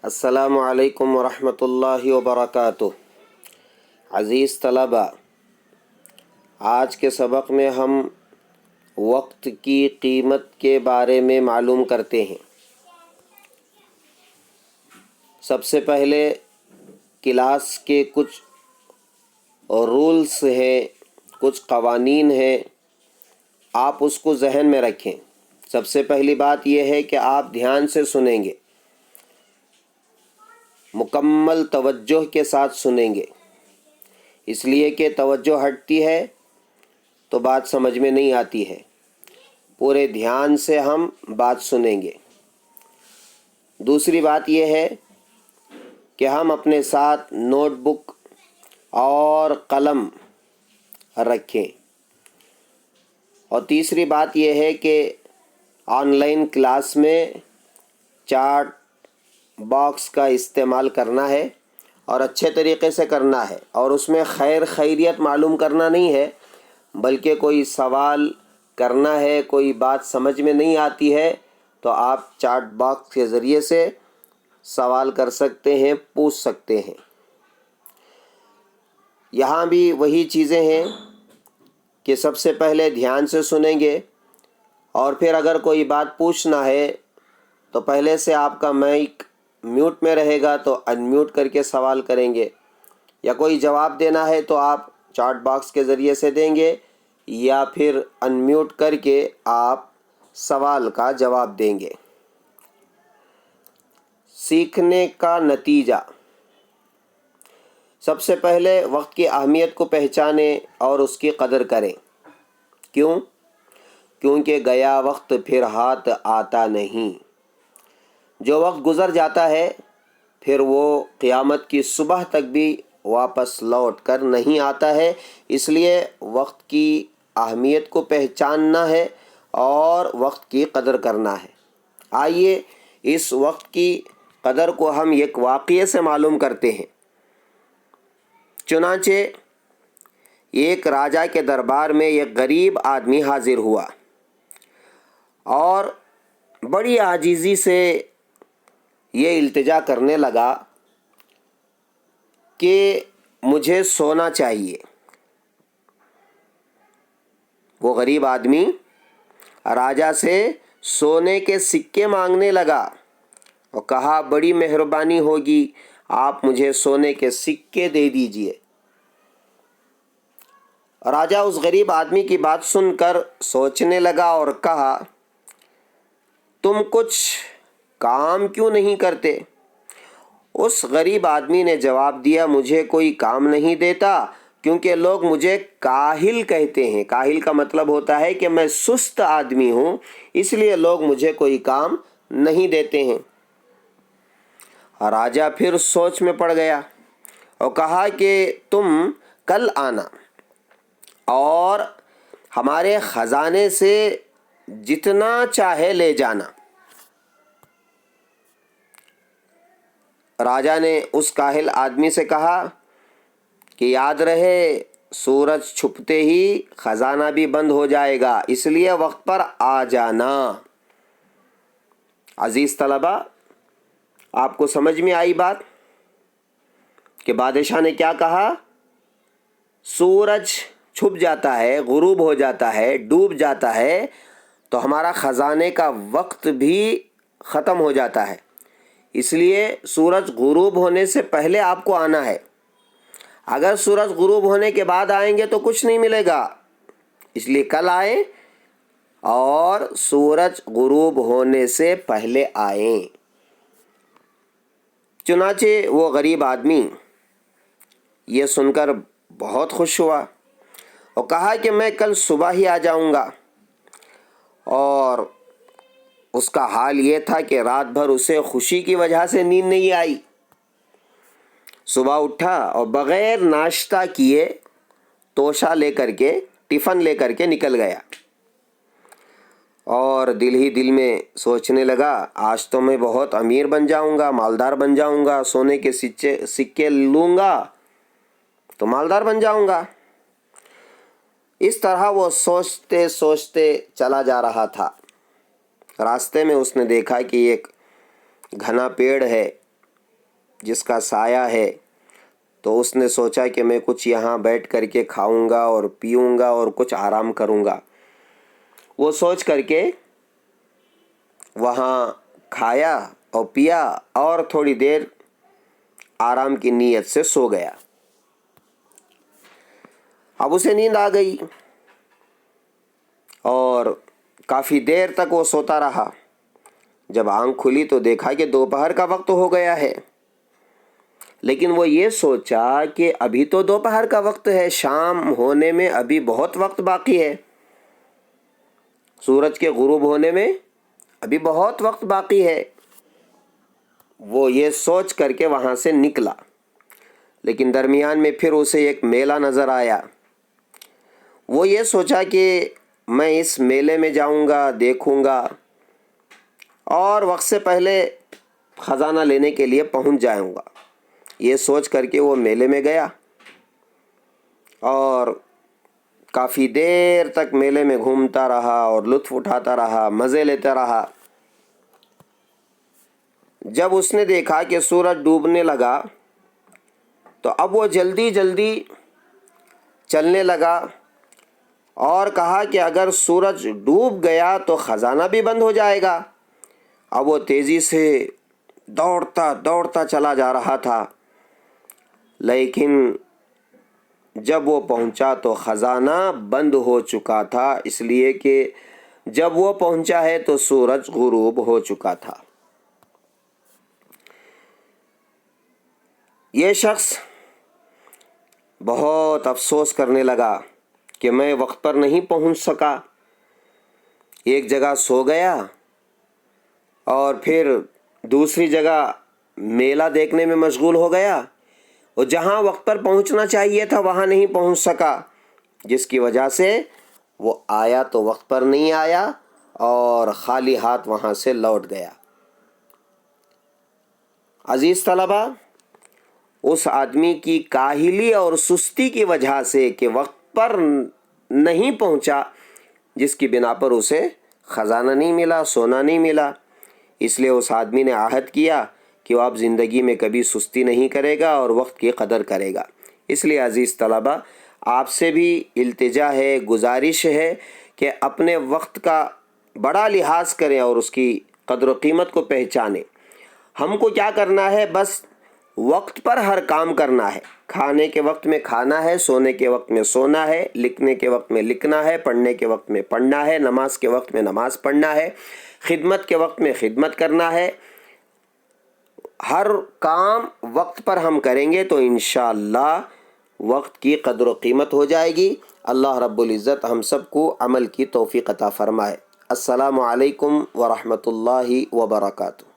السلام علیکم ورحمۃ اللہ وبرکاتہ۔ عزیز طلبہ، آج کے سبق میں ہم وقت کی قیمت کے بارے میں معلوم کرتے ہیں۔ سب سے پہلے کلاس کے کچھ رولز ہیں، کچھ قوانین ہیں، آپ اس کو ذہن میں رکھیں۔ سب سے پہلی بات یہ ہے کہ آپ دھیان سے سنیں گے، مکمل توجہ کے ساتھ سنیں گے، اس لیے کہ توجہ ہٹتی ہے تو بات سمجھ میں نہیں آتی ہے۔ پورے دھیان سے ہم بات سنیں گے۔ دوسری بات یہ ہے کہ ہم اپنے ساتھ نوٹ بک اور قلم رکھیں، اور تیسری بات یہ ہے کہ آن لائن کلاس میں چارٹ باکس کا استعمال کرنا ہے اور اچھے طریقے سے کرنا ہے، اور اس میں خیریت معلوم کرنا نہیں ہے، بلکہ کوئی سوال کرنا ہے، کوئی بات سمجھ میں نہیں آتی ہے تو آپ چارٹ باکس کے ذریعے سے سوال کر سکتے ہیں، پوچھ سکتے ہیں۔ یہاں بھی وہی چیزیں ہیں کہ سب سے پہلے دھیان سے سنیں گے، اور پھر اگر کوئی بات پوچھنا ہے تو پہلے سے آپ کا مائک میوٹ میں رہے گا تو ان میوٹ کر کے سوال کریں گے، یا کوئی جواب دینا ہے تو آپ چارٹ باکس کے ذریعے سے دیں گے، یا پھر ان میوٹ کر کے آپ سوال کا جواب دیں گے۔ سیکھنے کا نتیجہ: سب سے پہلے وقت کی اہمیت کو پہچانیں اور اس کی قدر کریں۔ کیوں؟ کیونکہ گیا وقت پھر ہاتھ آتا نہیں۔ جو وقت گزر جاتا ہے پھر وہ قیامت کی صبح تک بھی واپس لوٹ کر نہیں آتا ہے، اس لیے وقت کی اہمیت کو پہچاننا ہے اور وقت کی قدر کرنا ہے۔ آئیے اس وقت کی قدر کو ہم ایک واقعے سے معلوم کرتے ہیں۔ چنانچہ ایک راجا کے دربار میں ایک غریب آدمی حاضر ہوا اور بڑی عاجزی سے یہ التجا کرنے لگا کہ مجھے سونا چاہیے۔ وہ غریب آدمی راجا سے سونے کے سکے مانگنے لگا اور کہا، بڑی مہربانی ہوگی، آپ مجھے سونے کے سکے دے دیجئے۔ راجا اس غریب آدمی کی بات سن کر سوچنے لگا اور کہا، تم کچھ کام کیوں نہیں کرتے؟ اس غریب آدمی نے جواب دیا، مجھے کوئی کام نہیں دیتا کیونکہ لوگ مجھے کاہل کہتے ہیں۔ کاہل کا مطلب ہوتا ہے کہ میں سست آدمی ہوں، اس لیے لوگ مجھے کوئی کام نہیں دیتے ہیں۔ راجا پھر سوچ میں پڑ گیا اور کہا کہ تم کل آنا اور ہمارے خزانے سے جتنا چاہے لے جانا۔ راجا نے اس کاہل آدمی سے کہا کہ یاد رہے، سورج چھپتے ہی خزانہ بھی بند ہو جائے گا، اس لیے وقت پر آ جانا۔ عزیز طلبہ، آپ کو سمجھ میں آئی بات کہ بادشاہ نے کیا کہا؟ سورج چھپ جاتا ہے، غروب ہو جاتا ہے، ڈوب جاتا ہے تو ہمارا خزانے کا وقت بھی ختم ہو جاتا ہے، اس لیے سورج غروب ہونے سے پہلے آپ کو آنا ہے۔ اگر سورج غروب ہونے کے بعد آئیں گے تو کچھ نہیں ملے گا، اس لیے کل آئیں اور سورج غروب ہونے سے پہلے آئیں۔ چنانچہ وہ غریب آدمی یہ سن کر بہت خوش ہوا اور کہا کہ میں کل صبح ہی آ جاؤں گا، اور اس کا حال یہ تھا کہ رات بھر اسے خوشی کی وجہ سے نیند نہیں آئی۔ صبح اٹھا اور بغیر ناشتہ کیے توشہ لے کر کے، ٹفن لے کر کے نکل گیا، اور دل ہی دل میں سوچنے لگا، آج تو میں بہت امیر بن جاؤں گا، مالدار بن جاؤں گا، سونے کے سکے لوں گا تو مالدار بن جاؤں گا۔ اس طرح وہ سوچتے سوچتے چلا جا رہا تھا۔ راستے میں اس نے دیکھا کہ ایک گھنا پیڑ ہے جس کا سایہ ہے، تو اس نے سوچا کہ میں کچھ یہاں بیٹھ کر کے کھاؤں گا اور پیوں گا اور کچھ آرام کروں گا۔ وہ سوچ کر کے وہاں کھایا اور پیا اور تھوڑی دیر آرام کی نیت سے سو گیا۔ اب اسے نیند آ گئی اور کافی دیر تک وہ سوتا رہا۔ جب آنکھ کھلی تو دیکھا کہ دوپہر کا وقت ہو گیا ہے، لیکن وہ یہ سوچا کہ ابھی تو دوپہر کا وقت ہے، شام ہونے میں ابھی بہت وقت باقی ہے، سورج کے غروب ہونے میں ابھی بہت وقت باقی ہے۔ وہ یہ سوچ کر کے وہاں سے نکلا، لیکن درمیان میں پھر اسے ایک میلہ نظر آیا۔ وہ یہ سوچا کہ میں اس میلے میں جاؤں گا، دیکھوں گا اور وقت سے پہلے خزانہ لینے کے لیے پہنچ جاؤں گا۔ یہ سوچ کر کے وہ میلے میں گیا اور کافی دیر تک میلے میں گھومتا رہا اور لطف اٹھاتا رہا، مزے لیتا رہا۔ جب اس نے دیکھا کہ سورج ڈوبنے لگا تو اب وہ جلدی جلدی چلنے لگا اور کہا کہ اگر سورج ڈوب گیا تو خزانہ بھی بند ہو جائے گا۔ اب وہ تیزی سے دوڑتا دوڑتا چلا جا رہا تھا، لیکن جب وہ پہنچا تو خزانہ بند ہو چکا تھا، اس لیے کہ جب وہ پہنچا ہے تو سورج غروب ہو چکا تھا۔ یہ شخص بہت افسوس کرنے لگا کہ میں وقت پر نہیں پہنچ سکا، ایک جگہ سو گیا اور پھر دوسری جگہ میلہ دیکھنے میں مشغول ہو گیا، اور جہاں وقت پر پہنچنا چاہیے تھا وہاں نہیں پہنچ سکا، جس کی وجہ سے وہ آیا تو وقت پر نہیں آیا اور خالی ہاتھ وہاں سے لوٹ گیا۔ عزیز طلبہ، اس آدمی کی کاہلی اور سستی کی وجہ سے کہ وقت پر نہیں پہنچا، جس کی بنا پر اسے خزانہ نہیں ملا، سونا نہیں ملا، اس لیے اس آدمی نے عہد کیا کہ وہ اب زندگی میں کبھی سستی نہیں کرے گا اور وقت کی قدر کرے گا۔ اس لیے عزیز طلبہ، آپ سے بھی التجا ہے، گزارش ہے کہ اپنے وقت کا بڑا لحاظ کریں اور اس کی قدر و قیمت کو پہچانیں۔ ہم کو کیا کرنا ہے؟ بس وقت پر ہر کام کرنا ہے۔ کھانے کے وقت میں کھانا ہے، سونے کے وقت میں سونا ہے، لکھنے کے وقت میں لکھنا ہے، پڑھنے کے وقت میں پڑھنا ہے، نماز کے وقت میں نماز پڑھنا ہے، خدمت کے وقت میں خدمت کرنا ہے۔ ہر کام وقت پر ہم کریں گے تو انشاءاللہ وقت کی قدر و قیمت ہو جائے گی۔ اللہ رب العزت ہم سب کو عمل کی توفیق عطا فرمائے۔ السلام علیکم ورحمۃ اللہ وبرکاتہ۔